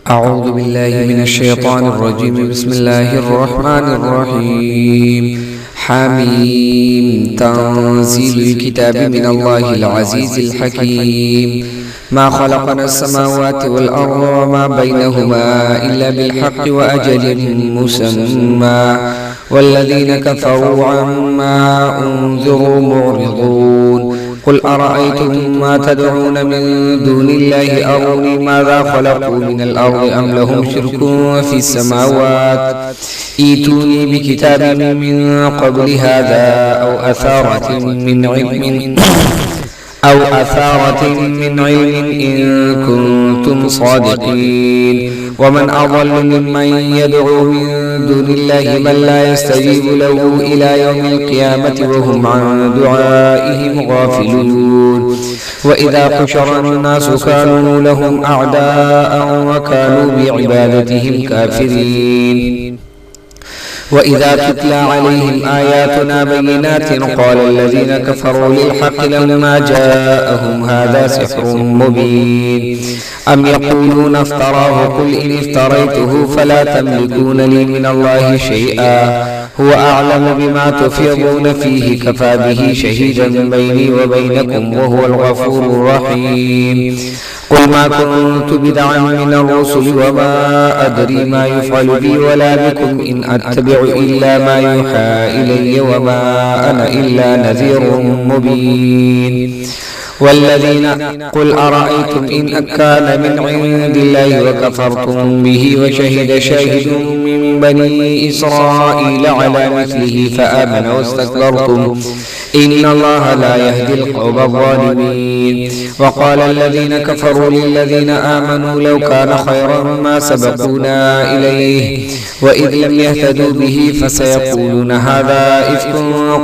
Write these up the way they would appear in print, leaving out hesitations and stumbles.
أعوذ بالله من الشيطان الرجيم. بسم الله الرحمن الرحيم. حميم. تنزيل الكتاب من الله العزيز الحكيم. ما خلقنا السماوات والأرض وما بينهما إلا بالحق وأجل مسمى والذين كفروا عما أنذروا معرضون. قل أرأيتم ما تدعون من دون الله أروني ماذا خلقوا من الأرض أم لهم شرك في السماوات ائتوني بكتاب من قبل هذا أو أثارة من علم إن كنتم صادقين. ومن أضل ممن يدعو من دون الله من لا يستجيب له إلى يوم القيامة وهم عن دعائهم غافلون. وإذا حشر الناس كانوا لهم أعداء وكانوا بعبادتهم كافرين. وإذا تتلى عليهم آياتنا بينات قال الذين كفروا للحق لما جاءهم هذا سحر مبين. أم يقولون افتراه قل إن افتريته فلا تملكون لي من الله شيئا هو أعلم بما تفيضون فيه كفى به شهيدا بيني وبينكم وهو الغفور الرحيم. قل ما كنت بدعا من الرسل وما أدري ما يفعل بي ولا بكم إن أتبع إلا ما يوحى إلي وما أنا إلا نذير مبين. قل أرأيتم إن كان من عند الله وكفرتم به وشهد شاهد من بني إسرائيل على مثله فآمن واستكبرتم إن الله لا يهدي القوم الظالمين. وقال الذين كفروا للذين آمنوا لو كان خيرا ما سبقونا إليه وإذ لم يهتدوا به فسيقولون هذا إفك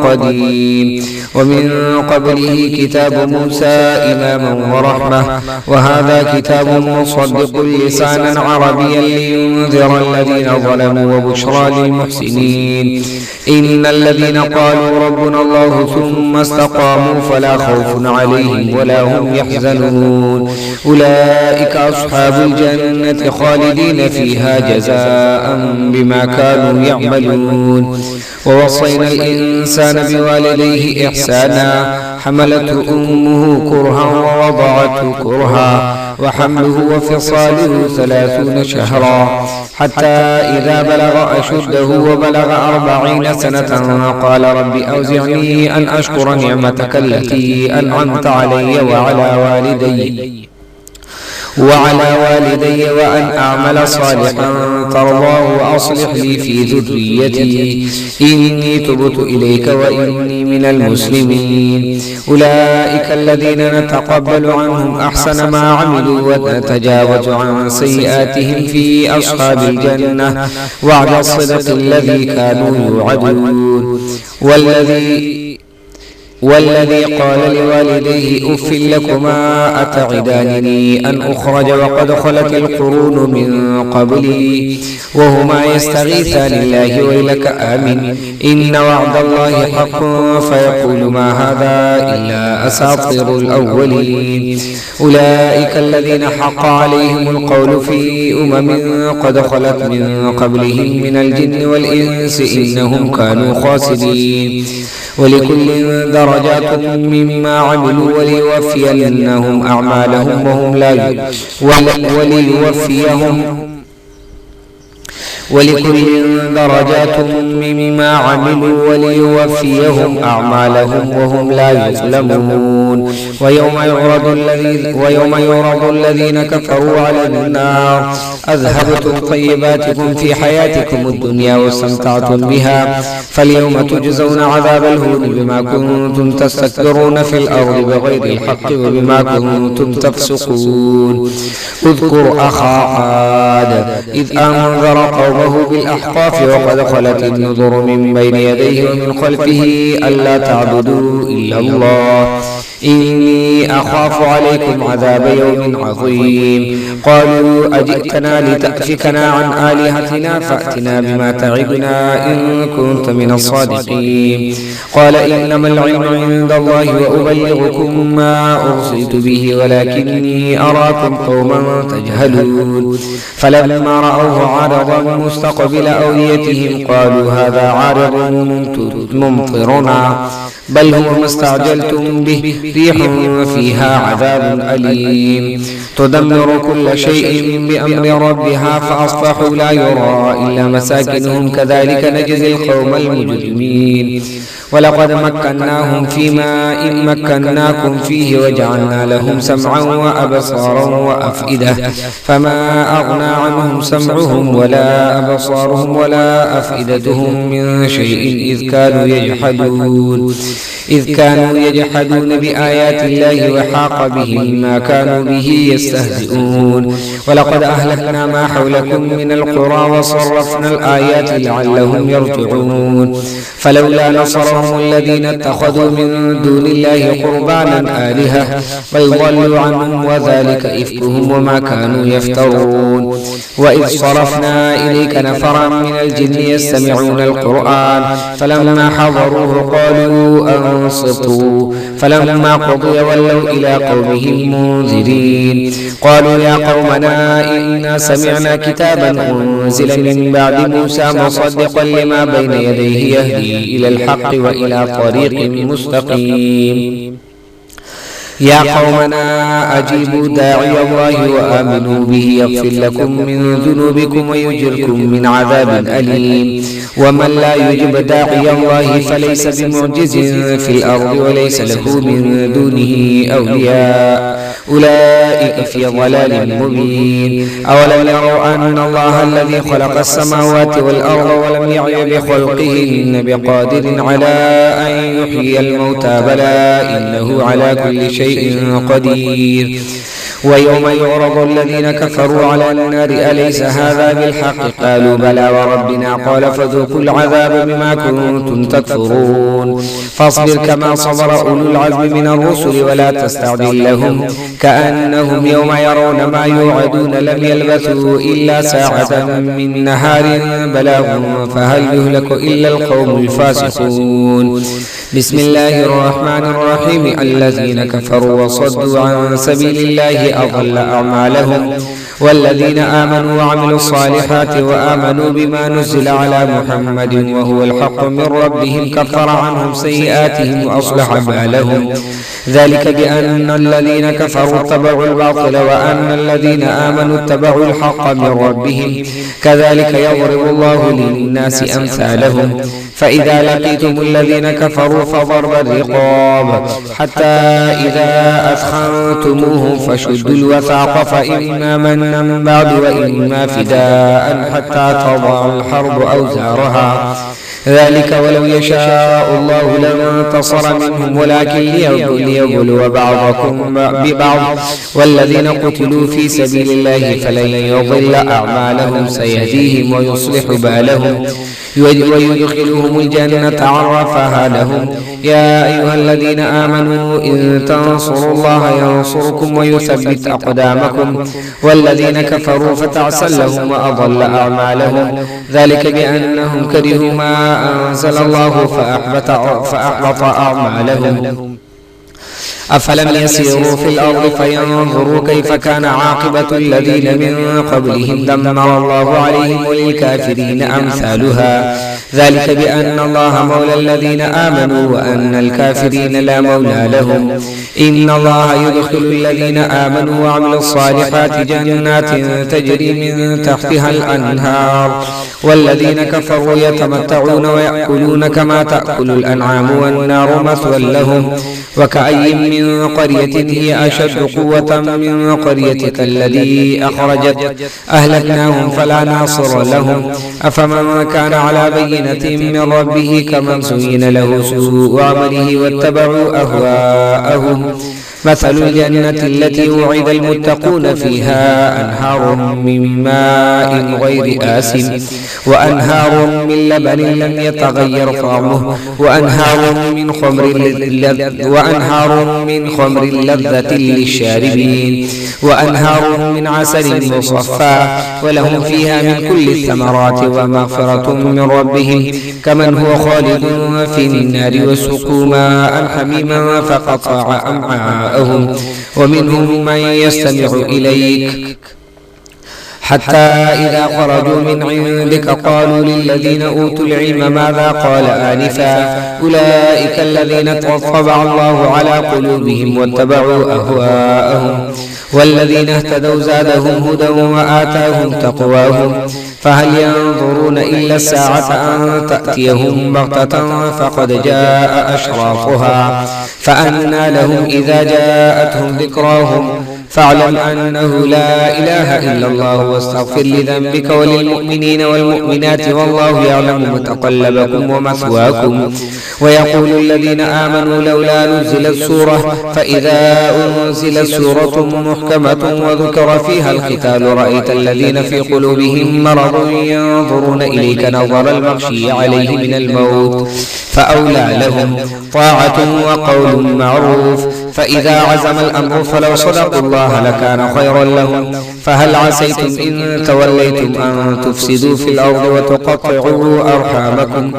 قديم. ومن قبله كتاب موسى إماما ورحمة وهذا كتاب مصدق لسانا عربيا لينذر الذين ظلموا وبشرى للمحسنين. إن الذين قالوا ربنا الله ثم استقاموا فلا خوف عليهم ولا هم يحزنون أولئك أصحاب الجنة خالدين فيها جزاء بما كانوا يعملون. ووصينا الإنسان بوالديه إحسانا حملته أمه كرها ووضعته كرها وحمله وفصاله 30 شهرا حتى إذا بلغ أشده وبلغ 40 سنة قال رب أوزعني أن أشكر نعمتك التي أنعمت علي وعلى والدي وأن أعمل صالحا ترضاه وأصلح لي في ذريتي إني تبت إليك وإني من المسلمين. أولئك الذين نتقبل عنهم أحسن ما عملوا ونتجاوز عن سيئاتهم في أصحاب الجنة وعد الصدق الذي كانوا يوعدون. والذي قال لوالديه أف لكما أتعدانني أن أخرج وقد خلت القرون من قبلي وهما يستغيثان الله ويلك آمن إن وعد الله حق فيقول ما هذا إلا أساطير الأولين. أولئك الذين حق عليهم القول في قد خلت من قبلهم من الجن والإنس إنهم كانوا خاسرين. ولكل درجات مما عملوا وليوفينهم أعمالهم وهم لا ولكل درجات مما عملوا وليوفيهم أعمالهم وهم لا يظلمون. ويوم يعرض الذين كفروا على النار أذهبتم طيباتكم في حياتكم الدنيا واستمتعتم بها فاليوم تجزون عذاب الهون بما كنتم تستكبرون في الأرض بغير الحق وبما كنتم تفسقون. اذكر أخا عاد إذ أنذر قومه بالأحقاف وقد خلت النذر من بين يديه ومن خلفه ألا تعبدوا إلا الله إني أخاف عليكم عذاب يوم عظيم قالوا أجئتنا لتأفكنا عن آلهتنا فأتنا بما تعدنا إن كنت من الصادقين قال إنما العلم عند الله وأبلغكم ما أرسلت به ولكني أراكم قوما تجهلون فلما رأوه عارضا مستقبل أوديتهم قالوا هذا عارض ممطرنا بل هو ما استعجلتم به ريح فيها عذاب أليم تدمر كل شيء بأمر ربها فأصبحوا لا يرى إلا مساكنهم كذلك نجزي القوم المجرمين ولقد مكناهم فيما إن مكناكم فيه وجعلنا لهم سمعا وأبصارا وأفئدة فما أغنى عنهم سمعهم ولا أبصارهم ولا أفئدتهم من شيء إذ كانوا يجحدون بآيات الله وحاق بهم ما كانوا به يستهزئون ولقد أهلكنا ما حولكم من القرى وصرفنا الآيات لعلهم يرجعون فلولا نصرهم الذين اتخذوا من دون الله قربانا آلهة بل ضلوا عنهم وذلك إفكهم وما كانوا يفترون وإذ صرفنا إليك نفرا من الجن يستمعون القرآن فلما حضروه قالوا أنصتوا فلما قضي ولوا إلى قومهم منذرين قالوا يا قومنا إنا سمعنا كتابا أنزل من بعد موسى مصدقا لما بين يديه يهدي إلى الحق وإلى طريق مستقيم يا قومنا أجيبوا داعي الله وآمنوا به يغفر لكم من ذنوبكم ويجركم من عذاب أليم ومن لا يجب داعي الله فليس بمعجز في الأرض وليس له من دونه أولياء أولئك في ضلال مبين أولم يروا أن الله الذي خلق السماوات والأرض ولم يعي بخلقهن بقادر على أن يحيي الموتى بلى إنه على كل شيء قدير ويوم يعرض الذين كفروا على النار أليس هذا بالحق قالوا بلى وربنا قال فذوقوا العذاب بما كنتم تكفرون فاصبر كما صبر أولو العزم من الرسل ولا تستعجل لهم كأنهم يوم يرون ما يوعدون لم يلبثوا إلا ساعة من نهار بلاغ فهل يهلك إلا القوم الفاسقون بسم الله الرحمن الرحيم الذين كفروا وصدوا عن سبيل الله أضل أعمالهم والذين آمنوا وعملوا الصالحات وآمنوا بما نزل على محمد وهو الحق من ربهم كفر عنهم سيئاتهم وأصلح بالهم ذلك بأن الذين كفروا اتبعوا الباطل وأن الذين آمنوا اتبعوا الحق من ربهم كذلك يضرب الله للناس أمثالهم فإذا لقيتم الذين كفروا فضرب الرقاب حتى إذا أثخنتموهم فشدوا الوثاق فإما منا بعد وإما فداء حتى تضع الحرب أوزارها ذلك ولو يشاء الله لانتصر منهم ولكن ليبلو بعضكم ببعض والذين قتلوا في سبيل الله فلن يضل أعمالهم سيهديهم ويصلح بالهم ويدخلهم الجنة عرفها لهم يا أيها الذين آمنوا إن تنصروا الله ينصركم ويثبت أقدامكم والذين كفروا فتعسل لهم وأضل أعمالهم ذلك بأنهم كرهوا ما أنزل الله فأحبط أعمالهم أفلم يسيروا في الأرض فينظروا كيف كان عاقبة الذين من قبلهم دمر الله عليهم وللكافرين أمثالها ذلك بأن الله مولى الذين آمنوا وأن الكافرين لا مولى لهم إن الله يدخل الذين آمنوا وعملوا الصالحات جنات تجري من تحتها الأنهار والذين كفروا يتمتعون ويأكلون كما تأكل الأنعام والنار مثوى لهم وكأي من قرية هي أشد قوة من قريتك الذي أخرجت أهلكناهم فلا ناصر لهم أفمن كان على بينة من ربه كمن زين له سوء عمله واتبعوا أهواءهم مثل الجنة التي وعد المتقون فيها أنهار من ماء غير آسن وأنهار من لبن لم يتغير طعمه وأنهار من خمر لذة للشاربين وأنهار من عسل مصفى ولهم فيها من كل الثمرات ومغفرة من ربهم كمن هو خالد في النار وسقوا ماء حميما فقطع أمعاءهم ومنهم من يستمع إليك حتى إذا خرجوا من عندك قالوا للذين أوتوا العلم ماذا قال آنفا أولئك الذين طبع الله على قلوبهم واتبعوا أهواءهم والذين اهتدوا زادهم هدى وآتاهم تقواهم فهل ينظرون إلا الساعة أن تأتيهم بغتة فقد جاء أشراطها فأنى لهم إذا جاءتهم ذكراهم فاعلم أنه لا إله إلا الله واستغفر لذنبك وللمؤمنين والمؤمنات والله يعلم متقلبكم ومثواكم ويقول الذين آمنوا لولا نزلت سورة فإذا أنزلت سورة محكمة وذكر فيها القتال رأيت الذين في قلوبهم مرض ينظرون إليك نظر المغشي عليه من الموت فأولى لهم طاعة وقول معروف فإذا عزم الأمر فلو صدقوا الله لكان خيرا لهم فهل عسيتم إن توليتم أن تفسدوا في الأرض وتقطعوا أرحامكم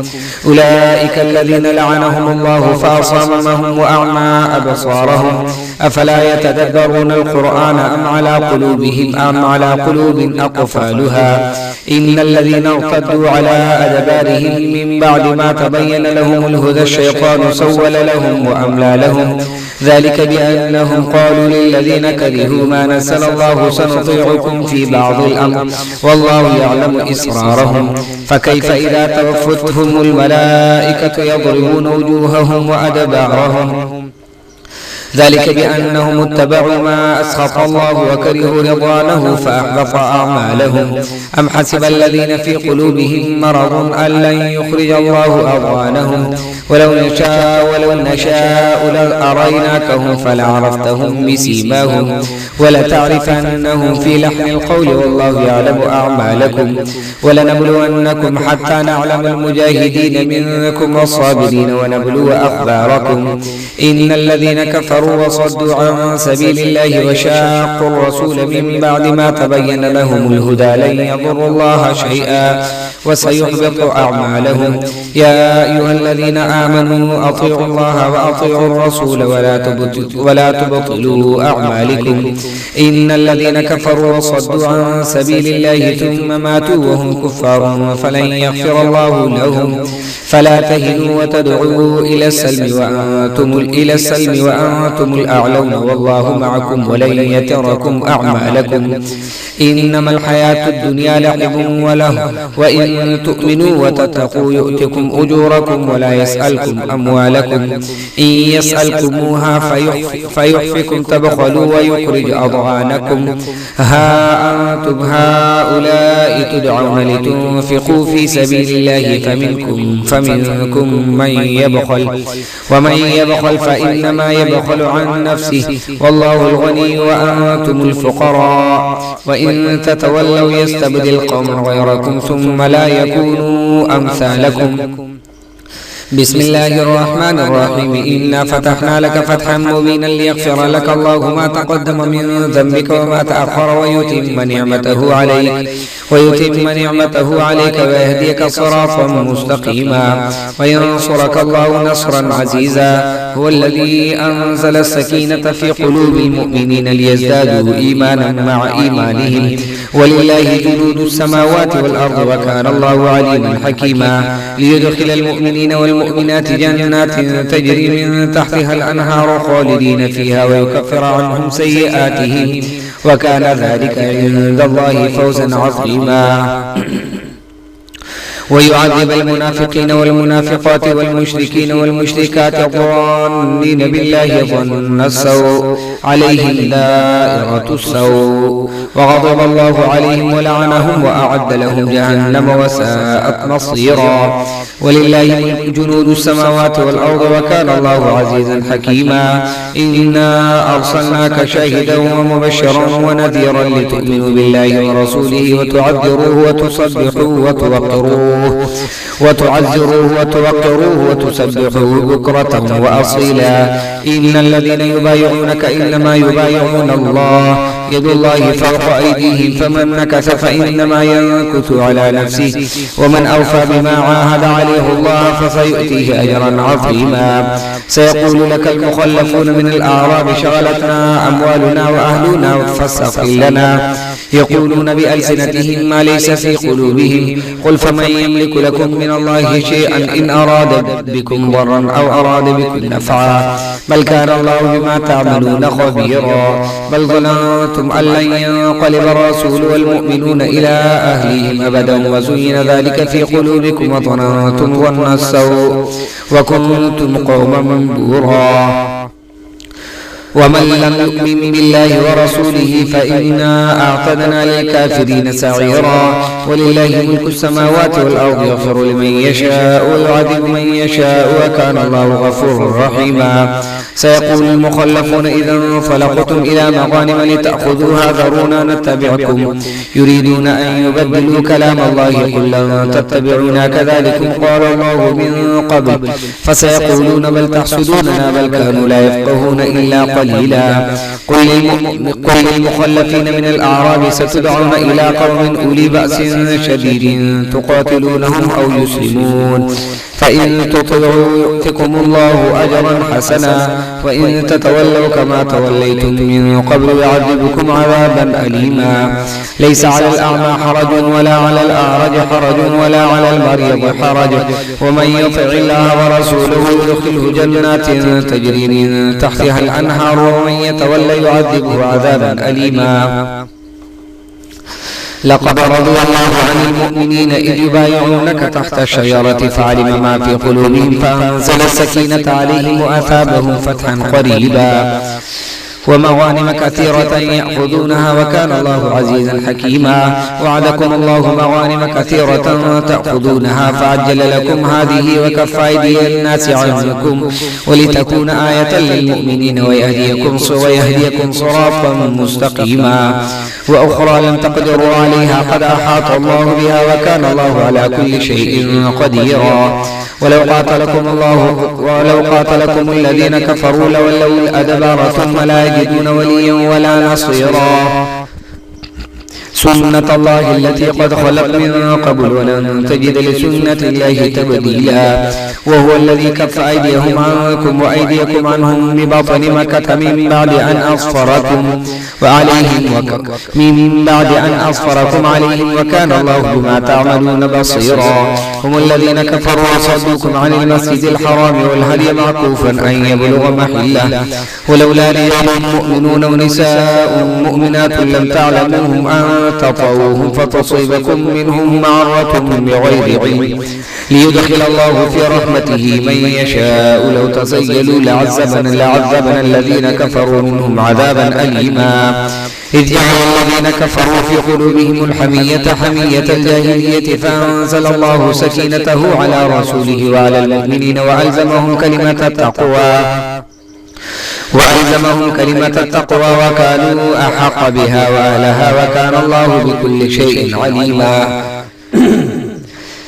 أولئك الذين لعنهم الله فأصمهم وأعمى أبصارهم أفلا يتدبرون القرآن أم على قلوب أقفالها إن الذين ارتدوا على أدبارهم من بعد ما تبين لهم الهدى الشيطان سول لهم وأملى لهم ذلك بأنهم قالوا للذين كرهوا ما نزل الله سنطيعكم في بعض الأمر والله يعلم إسرارهم فكيف إذا توفتهم الملائكة يضربون وجوههم وأدبارهم ذلك بأنهم اتبعوا ما أسخط الله وكرهوا رضوانه فأحبط أعمالهم أم حسب الذين في قلوبهم مرض أن لن يخرج الله أضغانهم ولو نشاء لأريناكهم فلعرفتهم بسيماهم ولتعرفنهم في لحن القول والله يعلم أعمالكم ولنبلونكم حتى نعلم المجاهدين منكم والصابرين ونبلو أخباركم إن الذين كفروا وصدوا عن سبيل الله وشاقوا الرسول من بعد ما تبين لهم الهدى لن يضروا الله شيئا وسيحبط أعمالهم يا أيها الذين آمنوا أطيعوا الله وأطيعوا الرسول ولا تبطلوا أعمالكم إن الذين كفروا وصدوا عن سبيل الله ثم ماتوا وهم كفار فلن يغفر الله لهم فلا تهنوا وتدعوا إلى السلم وأنتم الأعلون والله معكم ولن يتركم أعمالكم إنما الحياة الدنيا لعب وله وإن تؤمنوا وتتقوا يؤتكم أجوركم ولا يسألكم أموالكم إن يسألكموها فيحفكم تبخلوا ويخرج أضغانكم ها أنتم هؤلاء تدعون لتنفقوا في سبيل الله فمنكم من يبخل ومن يبخل فإنما يبخل عن نفسه والله الغني وأنتم الفقراء وإن تتولوا يستبدل قوما غيركم ثم لا يكونوا أمثالكم بسم الله الرحمن الرحيم إنا فتحنا لك فتحا مبينا ليغفر لك الله ما تقدم من ذنبك وما تأخر ويتم نعمته عليك ويهديك صراطا مستقيما وينصرك الله نصرا عزيزا هو الذي أنزل السكينة في قلوب المؤمنين ليزدادوا إيمانا مع إيمانهم ولله جنود السماوات والأرض وكان الله عليما حكيما ليدخل المؤمنين والمؤمنات جنات تجري من تحتها الأنهار خالدين فيها ويكفر عنهم سيئاتهم وكان ذلك عند الله فوزا عظيما ويعذب المنافقين والمنافقات والمشركين والمشركات الظانين بالله ظن السوء عليهم دائرة السوء وغضب الله عليهم ولعنهم وأعد لهم جهنم وساءت مصيرا. ولله ملك جنود السماوات والأرض وكان الله عزيزا حكيما. إنا أرسلناك شاهدا ومبشرا ونذيرا لتؤمنوا بالله ورسوله وتعذروه وتصبحوه وتوقروه وتسبحوه بكرة وأصيلا. إن الذين يبايعونك إنما يبايعون الله يد الله فوق أيديهم فمن نكث فإنما ينكث على نفسه ومن أوفى بما عاهد عليه الله فسيؤتيه أجرا عظيما. سيقول لك المخلفون من الأعراب شغلتنا أموالنا وأهلنا فاستغفر لنا يقولون بألسنتهم ما ليس في قلوبهم قل فمن يملك لكم من الله شيئا إن أراد بكم ضرا أو أراد بكم نفعا بل كان الله بما تعملون خبيرا. بل ظننتم أن لن ينقلب الرسول والمؤمنون إلى أهليهم أبدا وزين ذلك في قلوبكم وظننتم ظن السوء وكنتم قوما بورا. ومن لم يؤمن بالله ورسوله فإنا أعتدنا للكافرين سعيرا. ولله ملك السماوات والأرض يغفر لمن يشاء ويعذب من يشاء وكان الله غفورا رحيما. سيقول المخلفون إذا انطلقتم إلى مغانم لتأخذوها ذرونا نتبعكم يريدون أن يبدلوا كلام الله قل لن تتبعونا كذلكم قال الله من قبل فسيقولون بل تحسدوننا بل كانوا لا يفقهون إلا قليلا. قل للمخلفين من الأعراب ستدعون إلى قوم أولي بأس شديد تقاتلونهم أو يسلمون فإن تطيعوا يؤتكم الله أجرا حسنا وإن تتولوا كما توليتم من قبل يعذبكم عذابا أليما. ليس على الأعمى حرج ولا على الأعرج حرج ولا على المريض حرج ومن يطع الله ورسوله يدخله جنات تجري من تحتها الأنهار ومن يتولى يعذبه عذابا أليما. لقد رضي الله عن المؤمنين إذ يبايعونك تحت الشجرة فعلم ما في قلوبهم فأنزل السكينة عليهم وأثابهم فتحا قريبا ومغانم كثيرة يأخذونها وكان الله عزيزا حكيما. وعدكم الله مغانم كثيرة تأخذونها فعجل لكم هذه وكف أيدي الناس عنكم ولتكون آية للمؤمنين ويهديكم صراطا مستقيما. وأخرى لم تقدروا عليها قد أحاط الله بها وكان الله على كل شيء قديرا. ولو قاتلكم الذين كفروا لولوا الأدبار ثم لا يجدون وليا ولا نصيرا. سنة الله التي قد خلت من قبل ولن تجد لسنة الله تبديلا. وهو الذي كف أيديهم عنكم وأيديكم عنهم ببطن مكة من بعد أن أصفركم عليهم وكان الله بما تعملون بصيرا. هم الذين كفروا وصدوكم عن المسجد الحرام والهدي معكوفا أن يبلغ محله ولولا رجال مؤمنون ونساء مؤمنات لم تعلموهم أن تطؤوهم فتصيبكم منهم معرة بغير علم ليدخل الله في رحمته من يشاء. لو تزيلوا لعذبنا الذين كفروا منهم عذابا أليما. إذ جعل الذين كفروا في قلوبهم الحمية حمية الجاهلية فأنزل الله سكينته على رسوله وعلى المؤمنين وألزمهم كلمة التقوى وكانوا أحق بها وأهلها وكان الله بكل شيء عليما.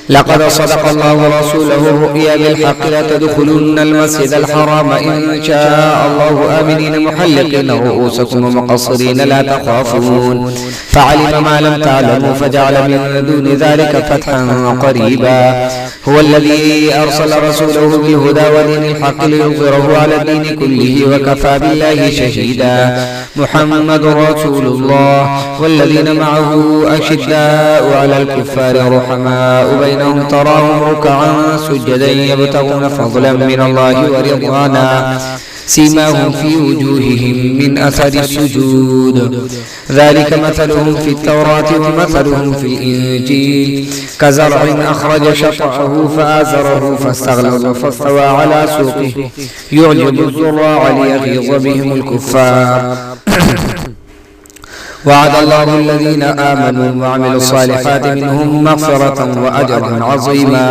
لقد صدق الله رسوله الرؤيا بالحق لتدخلن المسجد الحرام إن شاء الله آمنين محلقين رؤوسكم ومقصرين لا تخافون فعلم ما لم تعلموا فجعل من دون ذلك فتحا قريبا. هو الذي أرسل رسوله بالهدى ودين الحق ليظهره على الدين كله وكفى بالله شهيدا. محمد رسول الله والذين معه أشداء على الكفار رحماء بينهم تراهم ركعا سجدا يبتغون فضلا من الله ورضوانا سيماهم في وجوههم من أثر السجود ذلك مثلهم في التوراة ومثلهم في الإنجيل كزرع أخرج شطأه فآزره فاستغلظ فاستوى على سوقه يعجب الزراع ليغيظ بهم الكفار وعد الله الذين آمنوا وعملوا الصالحات منهم مغفرة وأجرا عظيما.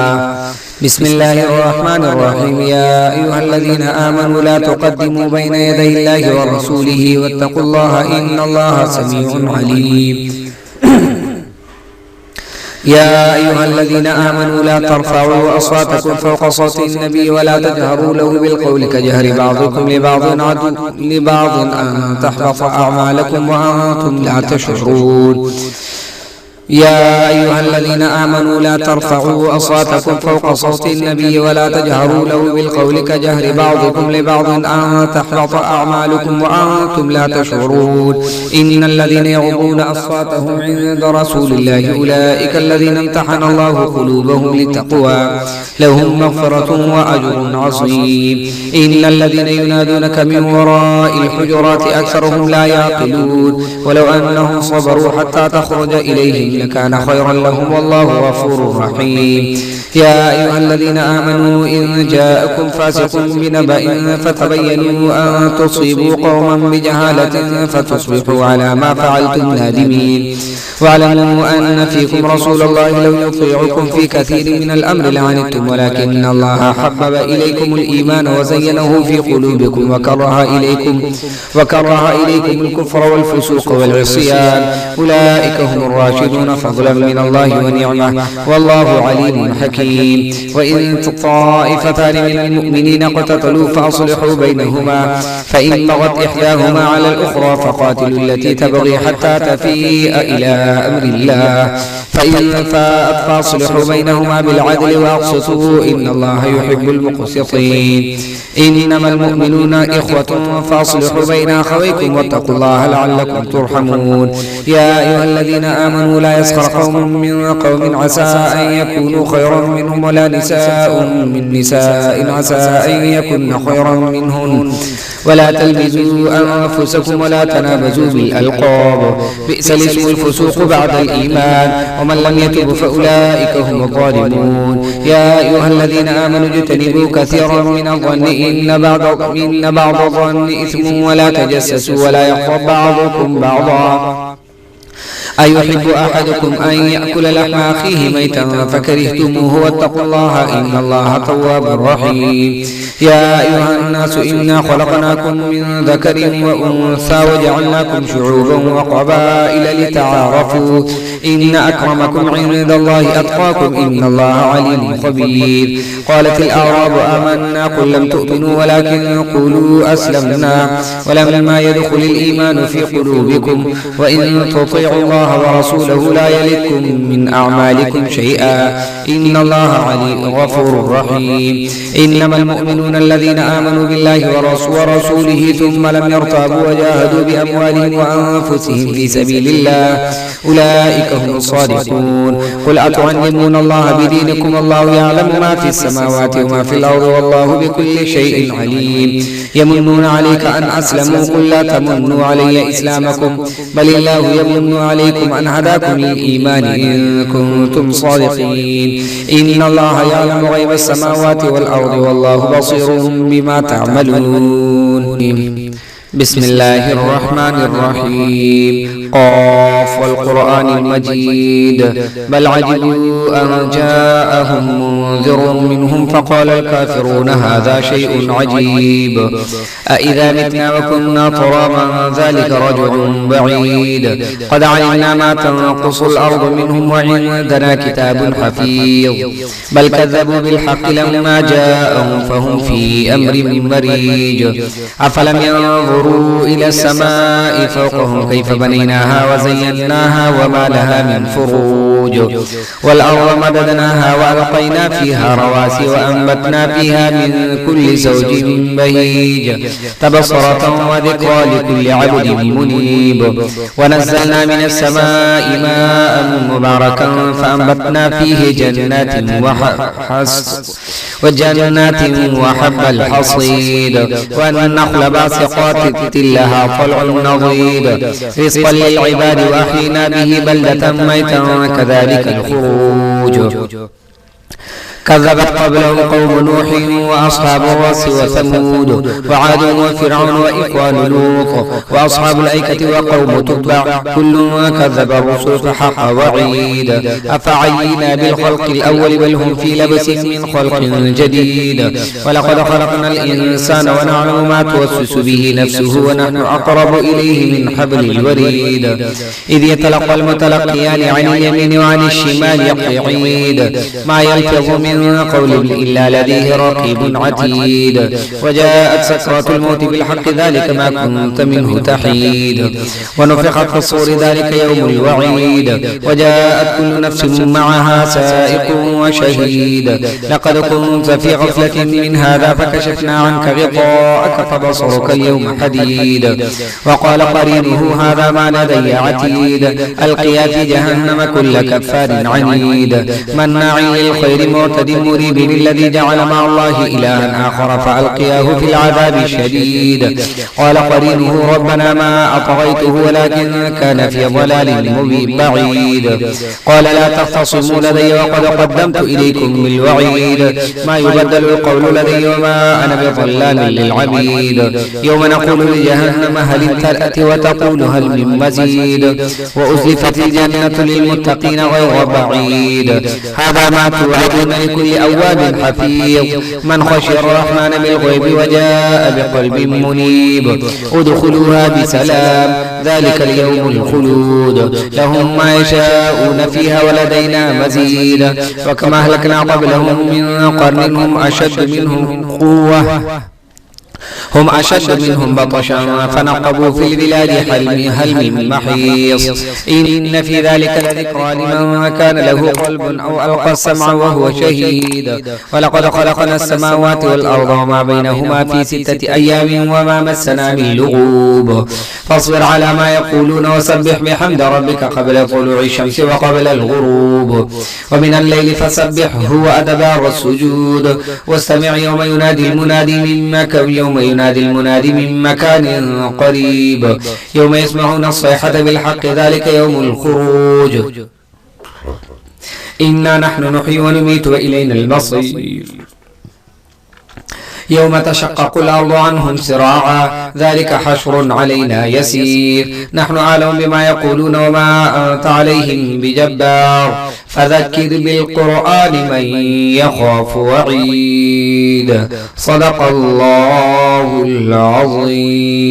بسم الله الرحمن الرحيم. يا أيها الذين آمنوا لا تقدموا بين يدي الله ورسوله واتقوا الله إن الله سميع عليم. يا أيها الذين آمنوا لا ترفعوا أصواتكم فوق صوت النبي ولا تجهروا له بالقول كجهر بعضكم لبعض أن تحبط أعمالكم وأنتم لا تشعرون. يا أيها الذين آمنوا لا ترفعوا أصواتكم فوق صوت النبي ولا تجهروا له بالقول كجهر بعضكم لبعض أن تحبط أعمالكم وأنتم لا تشعرون. إن الذين يغضون أصواتهم عند رسول الله أولئك الذين امتحن الله قلوبهم للتقوى لهم مغفرة وأجر عظيم. إن الذين ينادونك من وراء الحجرات أكثرهم لا يعقلون ولو أنهم صبروا حتى تخرج إليهم لكان خيرا لهم والله غفور رحيم. يا أيها الذين آمنوا إن جاءكم فاسق بنبأ فتبينوا أن تصيبوا قوما بجهالة فتصبحوا على ما فعلتم نادمين. واعلموا أن فيكم رسول الله لو يطيعكم في كثير من الأمر لعنتم ولكن الله حبب إليكم الإيمان وزينه في قلوبكم وكره إليكم الكفر والفسوق والعصيان أولئك هم الراشدون فضلا من الله ونعمة والله عليم حكيم. وإن طائفتان من المؤمنين اقتتلوا فأصلحوا بينهما فإن بغت إحداهما على الأخرى فقاتلوا التي تبغي حتى تفيء إلى أمر الله فإن فاءت فاصلحوا بينهما بالعدل وأقسطوا إن الله يحب المقسطين. إنما المؤمنون إخوة فاصلحوا بين أخويكم واتقوا الله لعلكم ترحمون. يا أيها الذين آمنوا لا يسخر قوم من قوم عسى أن يكونوا خيرا منهم ولا نساء من نساء عسى أن يكن خيرا منهن ولا تلمزوا أنفسكم ولا تنابزوا بالألقاب بئس الاسم الفسوق بعد الإيمان ومن لم يتب فأولئك هم الظالمون. يا أيها الذين آمنوا اجتنبوا كثيرا من الظن إن بعض الظن إثم ولا تجسسوا ولا يغتب بعضكم بعضا أيحب أحدكم أن يأكل لحم أخيه ميتا فكرهتموه واتقوا الله إن الله تواب رحيم. يا أيها الناس إنا خلقناكم من ذكر وأنثى وجعلناكم شعوبا وقبائل لتعارفوا إن أكرمكم عند الله أتقاكم إن الله عليم خبير. قالت الأعراب آمنا قل لم تؤمنوا ولكن قولوا أسلمنا ولما يدخل الإيمان في قلوبكم وإن تطيعوا الله ورسوله لا يلدكم من أعمالكم شيئا إن الله عليم غفور رحيم. إنما المؤمنون الذين آمنوا بالله ورسوله ثم لم يرتابوا وجاهدوا بأموالهم وأنفسهم في سبيل الله أولئك هم الصادقون. قل أتعلمون الله بدينكم الله يعلم ما في السماوات وما في الأرض والله بكل شيء عليم. يمنون عليك أن أسلموا قل لا تمنوا علي إسلامكم بل الله يمن عليكم أن هداكم للإيمان إن كنتم صادقين. إن الله يعلم غيب السماوات والأرض والله بصير بما تعملون. بسم الله الرحمن الرحيم. قاف والقرآن المجيد بل عجبوا أن جاءهم منذر منهم فقال الكافرون هذا شيء عجيب أإذا متنا وكنا ترابا ذلك رجع بعيد قد علمنا ما تنقص الأرض منهم وعندنا كتاب حفيظ بل كذبوا بالحق لما جاءهم فهم في أمر مريج أفلم ينظروا إلى السماء فوقهم كيف بنيناها وزيناها وما لها من فروج والأرض مددناها وألقينا فيها رواسي وأنبتنا فيها من كل زوج بهيج تبصرة وذكرى لكل عبد منيب. ونزلنا من السماء ماء مباركا فأنبتنا فيه جنات وحب الحصيد والنخل باسقات لها طلع نضيد رزقا للعباد وأحيينا به بلدة ميتا كذلك الخروج. كذبت قبلهم قوم نوح وأصحاب الرس وثمود وعاد وفرعون وإخوان لوط وأصحاب الأيكة وقوم تبع كل كذب الرسل فحق وعيد. أفعينا بالخلق الأول بل هم في لبس من خلق جديد. ولقد خلقنا الإنسان ونعلم ما توسوس به نفسه ونحن أقرب إليه من حبل الوريد. إذ يتلقى المتلقيان عن اليمين وعن الشمال يقعيد ما يلفظ من قول إلا لديه رقيب عتيد. وجاءت سكرة الموت بالحق ذلك ما كنت منه تحيد. ونفخت في الصور ذلك يوم الوعيد. وجاءت كل نفس معها سائق وشهيد. لقد كنت في غفلة من هذا فكشفنا عنك غطاءك فبصرك اليوم حديد. وقال قرينه هذا ما لدي عتيد. ألقيا في جهنم كل كفار عنيد مناع للخير معتد مريب الذي جعل مع الله إلها آخر فألقياه في العذاب الشديد. قال قرينه ربنا ما أطغيته ولكن كان في ضلال مبين بعيد. قال لا تختصموا لدي وقد قدمت إليكم بالوعيد. ما يبدل القول لدي وما أنا بظلام للعبيد. يوم نقول لجهنم هل امتلأت وتقول هل من مزيد. وأزلفت الجنة للمتقين غير بعيد. هذا ما توعدون لكل أواب حفيظ من خشي الرحمن بالغيب وجاء بقلب منيب. ادخلوها بسلام ذلك اليوم الخلود لهم ما يشاءون فيها ولدينا مزيد. وكما أهلكنا قبلهم من قرن هم أشد منهم بطشا فنقبوا في البلاد هل من محيص. إن في ذلك لذكرى لمن كان له قلب أو ألقى السمع وهو شهيد. ولقد خلقنا السماوات والأرض وما بينهما في 6 أيام وما مسنا من لغوب. فاصبر على ما يقولون وسبح بحمد ربك قبل طلوع الشمس وقبل الغروب ومن الليل فسبحه وأدبار السجود. واستمع يوم ينادي المنادي من مكان قريب. يوم يسمعون الصيحة بالحق ذلك يوم الخروج. إنا نحن نحيي ونميت وإلينا المصير. يوم تشقق الأرض عنهم سراعا ذلك حشر علينا يسير. نحن أعلم بما يقولون وما أنت عليهم بجبار. فذكر بالقرآن من يخاف وعيد. صدق الله العظيم.